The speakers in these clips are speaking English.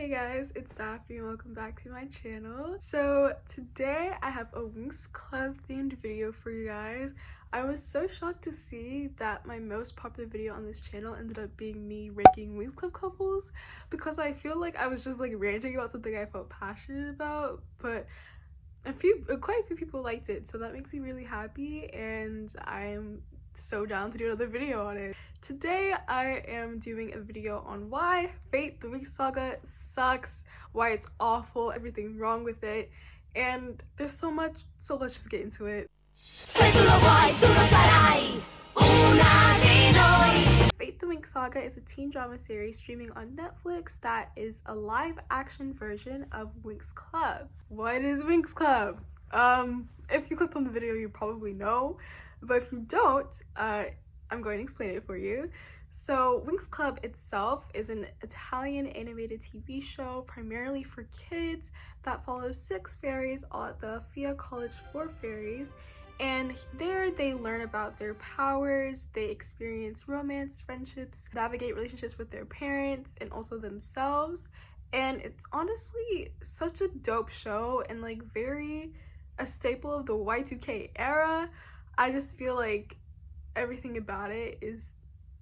Hey guys, it's Daphne and welcome back to my channel. So today I have a Winx Club themed video for you guys. I was so shocked to see that my most popular video on this channel ended up being me ranking Winx Club couples, because I feel like I was just like ranting about something I felt passionate about, but quite a few people liked it, so that makes me really happy and I'm so down to do another video on it. Today I am doing a video on why Fate the Winx Saga sucks, why it's awful, everything wrong with it, and there's so much, so let's just get into it. Fate the Winx Saga is a teen drama series streaming on Netflix that is a live action version of Winx Club. What is Winx Club? If you clicked on the video you probably know, but if you don't, I'm going to explain it for you. So Winx Club itself is an Italian animated TV show primarily for kids that follows 6 fairies all at the LMFAO College for Fairies, and there they learn about their powers, they experience romance, friendships, navigate relationships with their parents and also themselves, and it's honestly such a dope show and like very a staple of the Y2K era. I just feel like everything about it is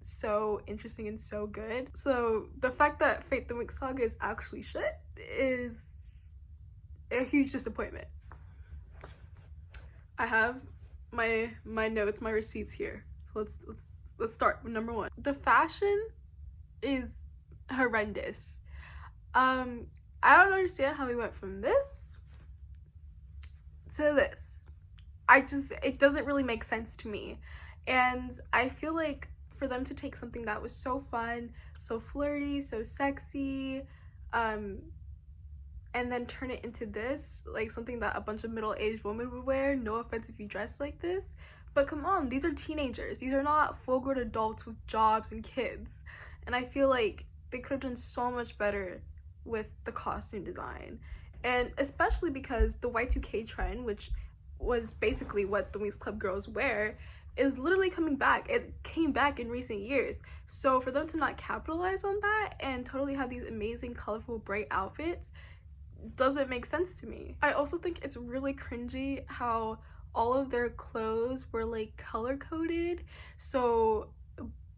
so interesting and so good. So the fact that Fate the Winx Saga is actually shit is a huge disappointment. I have my notes, my receipts here. So let's start with number 1. The fashion is horrendous. I don't understand how we went from this to this. It doesn't really make sense to me. And I feel like for them to take something that was so fun, so flirty, so sexy, and then turn it into this, like something that a bunch of middle-aged women would wear, no offense if you dress like this, but come on, these are teenagers. These are not full-grown adults with jobs and kids. And I feel like they could have done so much better with the costume design. And especially because the Y2K trend, which was basically what the Winx Club girls wear, is literally coming back. It came back in recent years. So for them to not capitalize on that and totally have these amazing, colorful, bright outfits doesn't make sense to me. I also think it's really cringy how all of their clothes were like color-coded. So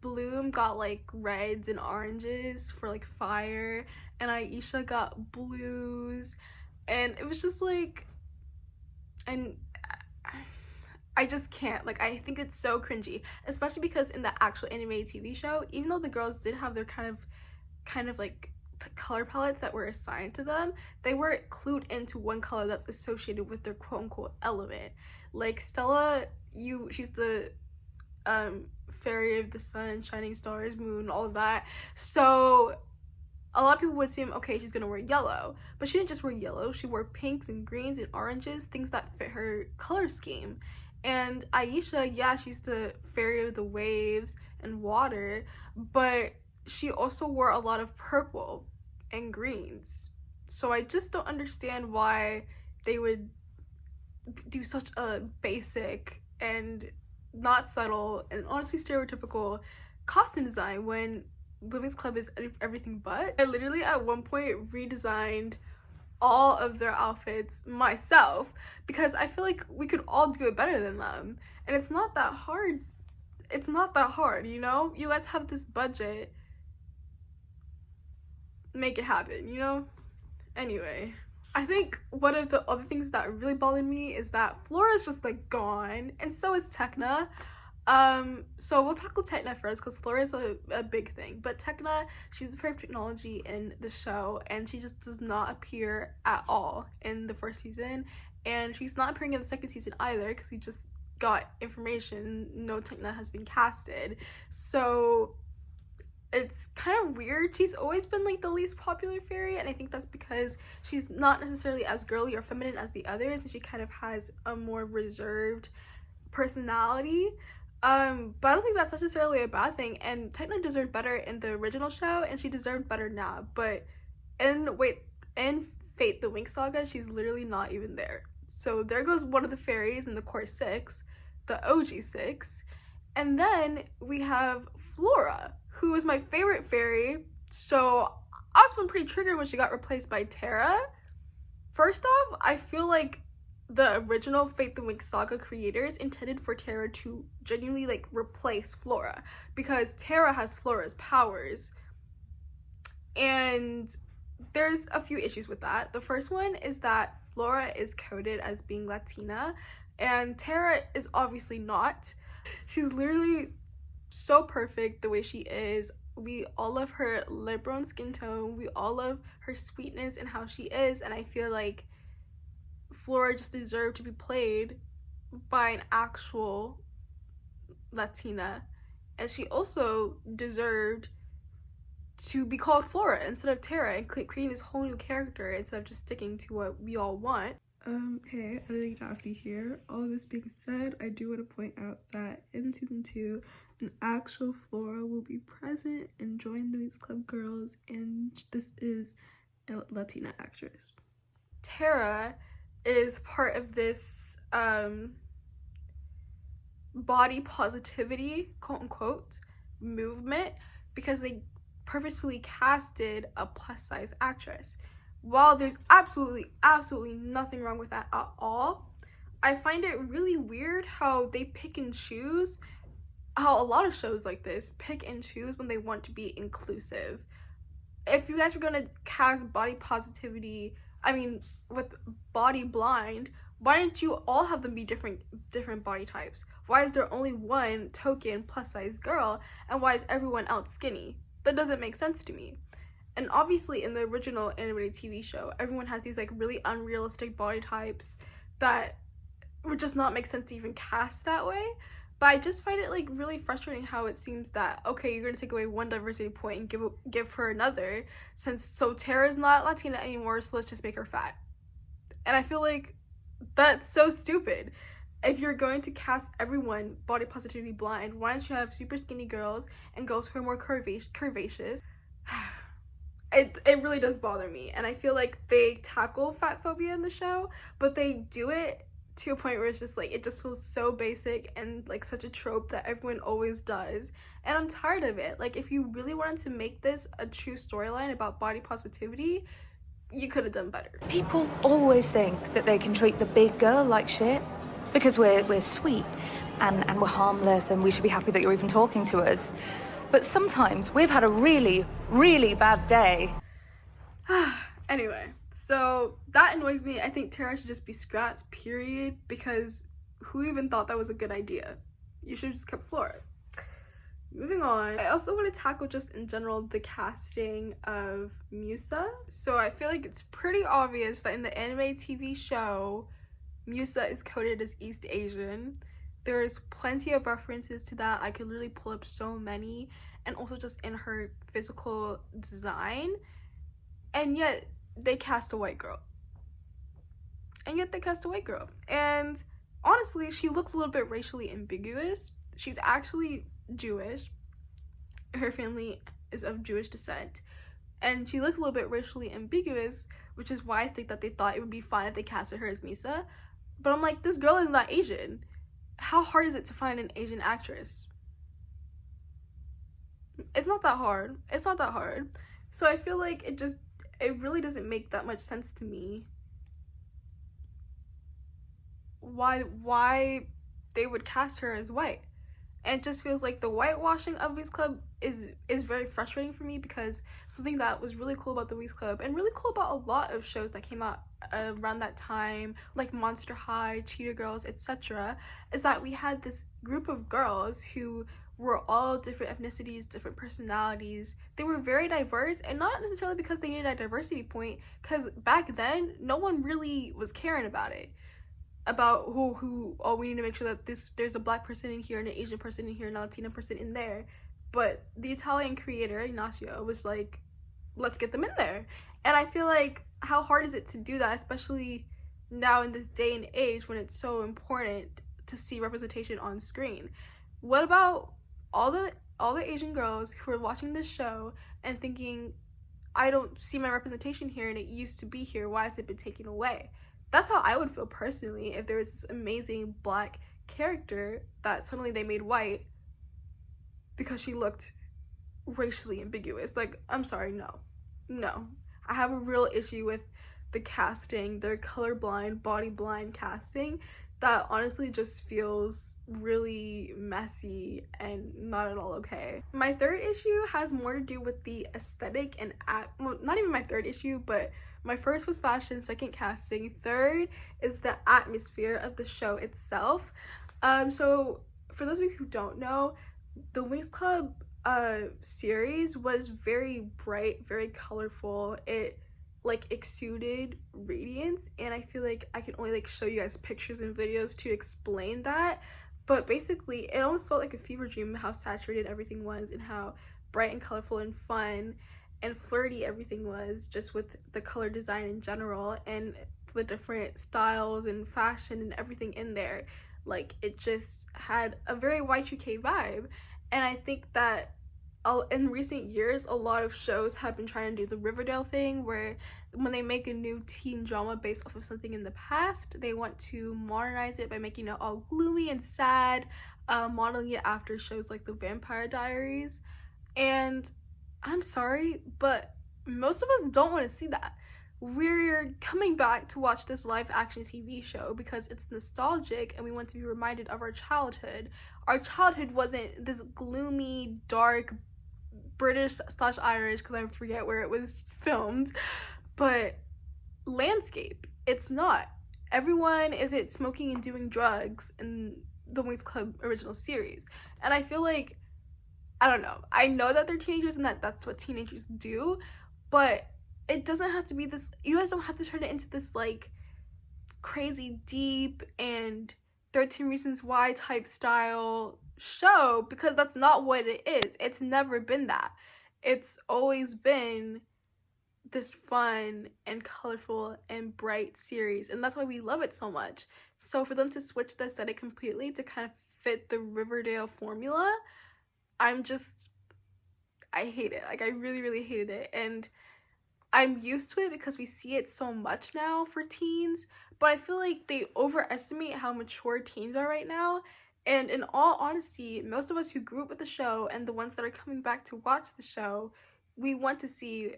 Bloom got like reds and oranges for like fire, and Aisha got blues, and it was just like, and I just can't, like, I think it's so cringy, especially because in the actual animated TV show, even though the girls did have their kind of like color palettes that were assigned to them, they weren't clued into one color that's associated with their quote-unquote element. Like Stella, she's the fairy of the sun, shining stars, moon, all of that, so a lot of people would assume, okay, she's gonna wear yellow, but she didn't just wear yellow, she wore pinks and greens and oranges, things that fit her color scheme. And Aisha, yeah, she's the fairy of the waves and water, but she also wore a lot of purple and greens. So I just don't understand why they would do such a basic and not subtle and honestly stereotypical costume design when the Winx Club is everything but. I literally at one point redesigned all of their outfits myself because I feel like we could all do it better than them, and it's not that hard. It's not that hard, you know? You guys have this budget, make it happen, you know? Anyway, I think one of the other things that really bothered me is that Flora's just like gone, and so is Tecna. So we'll tackle Tecna first because Flora is a big thing, but Tecna, she's the perfect technology in the show, and she just does not appear at all in the first season, and she's not appearing in the second season either because we just got information no Tecna has been casted. So it's kind of weird. She's always been like the least popular fairy, and I think that's because she's not necessarily as girly or feminine as the others, and she kind of has a more reserved personality. But I don't think that's necessarily a bad thing, and Tecna deserved better in the original show, and she deserved better now, but in Fate the Winx Saga, she's literally not even there. So there goes one of the fairies in the core 6, the OG 6, and then we have Flora, who is my favorite fairy, so I was feeling pretty triggered when she got replaced by Tara. First off, I feel like the original Fate the Winx saga creators intended for Tara to genuinely like replace Flora, because Tara has Flora's powers, and there's a few issues with that. The first one is that Flora is coded as being Latina, and Tara is obviously not. She's literally so perfect the way she is. We all love her lip brown skin tone. We all love her sweetness and how she is, and I feel like Flora just deserved to be played by an actual Latina, and she also deserved to be called Flora instead of Tara, and creating this whole new character instead of just sticking to what we all want. Hey, editing Daphne here. All this being said, I do want to point out that in season 2, an actual Flora will be present and join the Winx Club girls, and this is a Latina actress. Tara is part of this body positivity, quote unquote, movement, because they purposefully casted a plus size actress. While there's absolutely nothing wrong with that at all, I find it really weird how they pick and choose, how a lot of shows like this pick and choose when they want to be inclusive. If you guys are gonna cast body positivity, I mean with body blind, why didn't you all have them be different body types? Why is there only one token plus size girl, and why is everyone else skinny? That doesn't make sense to me. And obviously in the original animated TV show, everyone has these like really unrealistic body types that would just not make sense to even cast that way. But I just find it like really frustrating how it seems that, okay, you're gonna take away one diversity point and give her another, so Tara's not Latina anymore, so let's just make her fat. And I feel like that's so stupid. If you're going to cast everyone body positivity blind, why don't you have super skinny girls and girls who are more curvaceous? It really does bother me, and I feel like they tackle fat phobia in the show, but they do it to a point where it's just like, it just feels so basic and like such a trope that everyone always does, and I'm tired of it. Like, if you really wanted to make this a true storyline about body positivity, you could have done better. People always think that they can treat the big girl like shit because we're sweet and we're harmless and we should be happy that you're even talking to us. But sometimes we've had a really, really bad day. Anyway, so that annoys me. I think Tara should just be scrapped, period, because who even thought that was a good idea? You should have just kept Flora. Moving on, I also want to tackle just in general the casting of Musa. So I feel like it's pretty obvious that in the anime TV show, Musa is coded as East Asian. There's plenty of references to that. I could literally pull up so many, and also just in her physical design, and yet they cast a white girl. And honestly, she looks a little bit racially ambiguous. She's actually Jewish. Her family is of Jewish descent, and she looks a little bit racially ambiguous, which is why I think that they thought it would be fine if they casted her as Musa. But I'm like, this girl is not Asian. How hard is it to find an Asian actress? It's not that hard. So I feel like it really doesn't make that much sense to me why they would cast her as white. And it just feels like the whitewashing of Winx Club is very frustrating for me, because something that was really cool about the Winx Club, and really cool about a lot of shows that came out around that time, like Monster High, Cheetah Girls, etc., is that we had this group of girls who were all different ethnicities, different personalities. They were very diverse, and not necessarily because they needed a diversity point, because back then no one really was caring about it, about oh, we need to make sure that there's a black person in here and an Asian person in here and a Latina person in there. But the Italian creator Ignacio was like, let's get them in there. And I feel like, how hard is it to do that, especially now in this day and age when it's so important to see representation on screen? What about all the Asian girls who are watching this show and thinking, I don't see my representation here and it used to be here, why has it been taken away? That's how I would feel personally if there was this amazing black character that suddenly they made white because she looked racially ambiguous. Like, I'm sorry, no. no. I have a real issue with the casting, their colorblind, body blind casting that honestly just feels really messy and not at all okay. My third issue has more to do with the aesthetic and well, not even my third issue, but my first was fashion, second casting, third is the atmosphere of the show itself. So for those of you who don't know, the Winx Club series was very bright, very colorful. It like exuded radiance, and I feel like I can only like show you guys pictures and videos to explain that, but basically it almost felt like a fever dream how saturated everything was and how bright and colorful and fun and flirty everything was, just with the color design in general and the different styles and fashion and everything in there. Like, it just had a very Y2K vibe, and I think that in recent years a lot of shows have been trying to do the Riverdale thing, where when they make a new teen drama based off of something in the past, they want to modernize it by making it all gloomy and sad, modeling it after shows like The Vampire Diaries. And I'm sorry, but most of us don't want to see that. We're coming back to watch this live action TV show because it's nostalgic and we want to be reminded of our childhood. Our childhood wasn't this gloomy, dark, British/Irish, because I forget where it was filmed, but landscape. It's not. Everyone isn't smoking and doing drugs in the Winx Club original series. And I feel like, I don't know, I know that they're teenagers and that's what teenagers do, but it doesn't have to be this. You guys don't have to turn it into this like crazy deep and 13 Reasons Why type style show, because that's not what it is. It's never been that. It's always been this fun and colorful and bright series, and that's why we love it so much. So for them to switch the aesthetic completely to kind of fit the Riverdale formula, I hate it. Like, I really hated it, and I'm used to it because we see it so much now for teens, but I feel like they overestimate how mature teens are right now. And in all honesty, most of us who grew up with the show and the ones that are coming back to watch the show, we want to see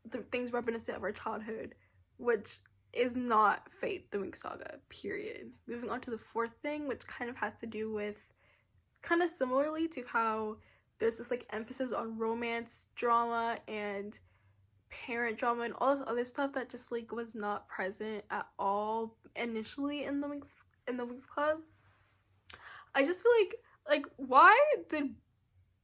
the things reminiscent of our childhood, which is not Fate the Winx Saga, period. Moving on to the fourth thing, which kind of has to do with, kind of similarly to how there's this like emphasis on romance drama and parent drama and all this other stuff that just like was not present at all initially in the Winx Club. I just feel like why did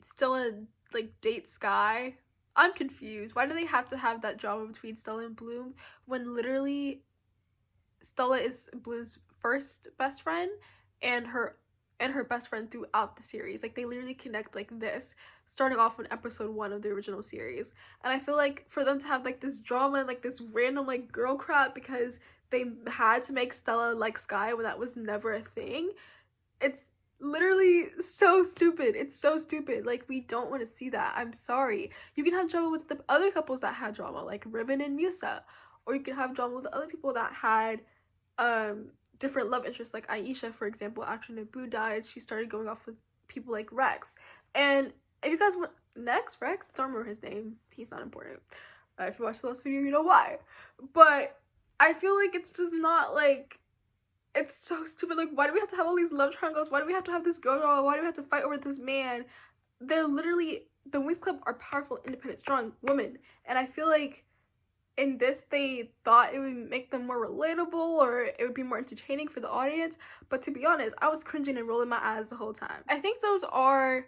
Stella like date Sky? I'm confused. Why do they have to have that drama between Stella and Bloom when literally Stella is Bloom's first best friend and her best friend throughout the series? Like, they literally connect like this, starting off in episode 1 of the original series. And I feel like for them to have like this drama and like this random like girl crap because they had to make Stella like Sky when that was never a thing, it's literally so stupid. It's so stupid. Like, we don't want to see that. I'm sorry. You can have drama with the other couples that had drama, like Riven and Musa, or you can have drama with other people that had different love interests, like Aisha, for example. After Naboo died, she started going off with people like Rex. And if you guys want Rex, don't remember his name, he's not important. If you watched the last video, you know why. But I feel like it's just not like, it's so stupid. Like, why do we have to have all these love triangles? Why do we have to have this girl drama? Why do we have to fight over this man? They're literally, the Winx Club are powerful, independent, strong women, and I feel like in this they thought it would make them more relatable or it would be more entertaining for the audience, but to be honest, I was cringing and rolling my eyes the whole time. I think those are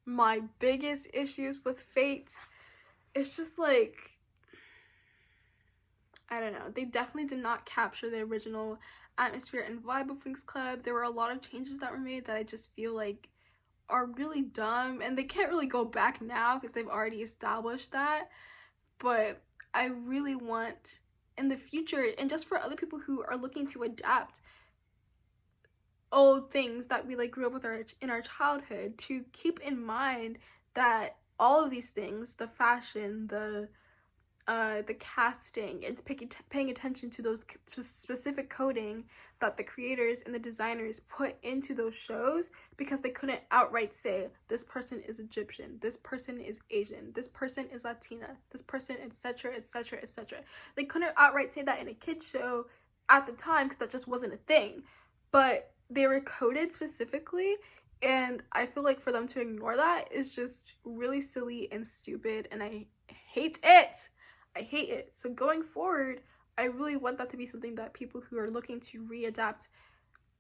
my biggest issues with Fate. It's just like, I don't know, they definitely did not capture the original atmosphere and vibe of Winx Club. There were a lot of changes that were made that I just feel like are really dumb, and they can't really go back now because they've already established that. But I really want in the future, and just for other people who are looking to adapt old things that we like grew up with in our childhood, to keep in mind that all of these things, the fashion, the the casting and paying attention to those specific coding that the creators and the designers put into those shows, because they couldn't outright say this person is Egyptian, this person is Asian, this person is Latina, this person, etc, etc, etc. They couldn't outright say that in a kids show at the time because that just wasn't a thing, but they were coded specifically, and I feel like for them to ignore that is just really silly and stupid, and I hate it. I hate it. So going forward, I really want that to be something that people who are looking to readapt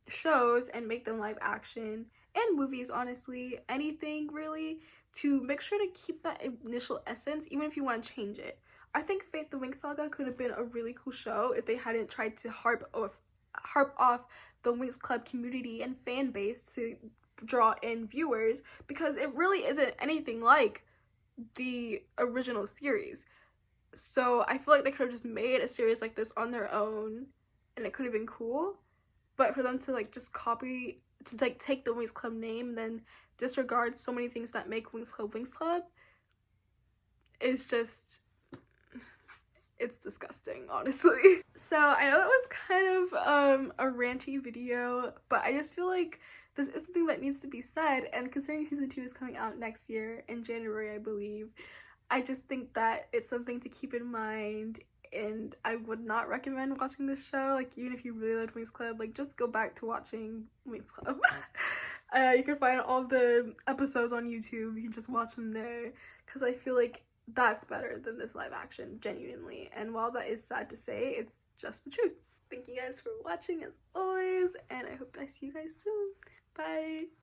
shows and make them live action, and movies, honestly, anything really, to make sure to keep that initial essence, even if you want to change it. I think Fate the Winx Saga could have been a really cool show if they hadn't tried to harp off the Winx Club community and fan base to draw in viewers, because it really isn't anything like the original series. So I feel like they could have just made a series like this on their own, and it could have been cool. But for them to like just copy, to like take the Winx Club name and then disregard so many things that make Winx Club is just, it's disgusting, honestly. So I know that was kind of a ranty video, but I just feel like this is something that needs to be said, and considering season 2 is coming out next year in January, I believe, I just think that it's something to keep in mind, and I would not recommend watching this show. Like, even if you really loved Winx Club, like, just go back to watching Winx Club. You can find all the episodes on YouTube. You can just watch them there, because I feel like that's better than this live action, genuinely. And while that is sad to say, it's just the truth. Thank you guys for watching as always, and I hope I see you guys soon. Bye!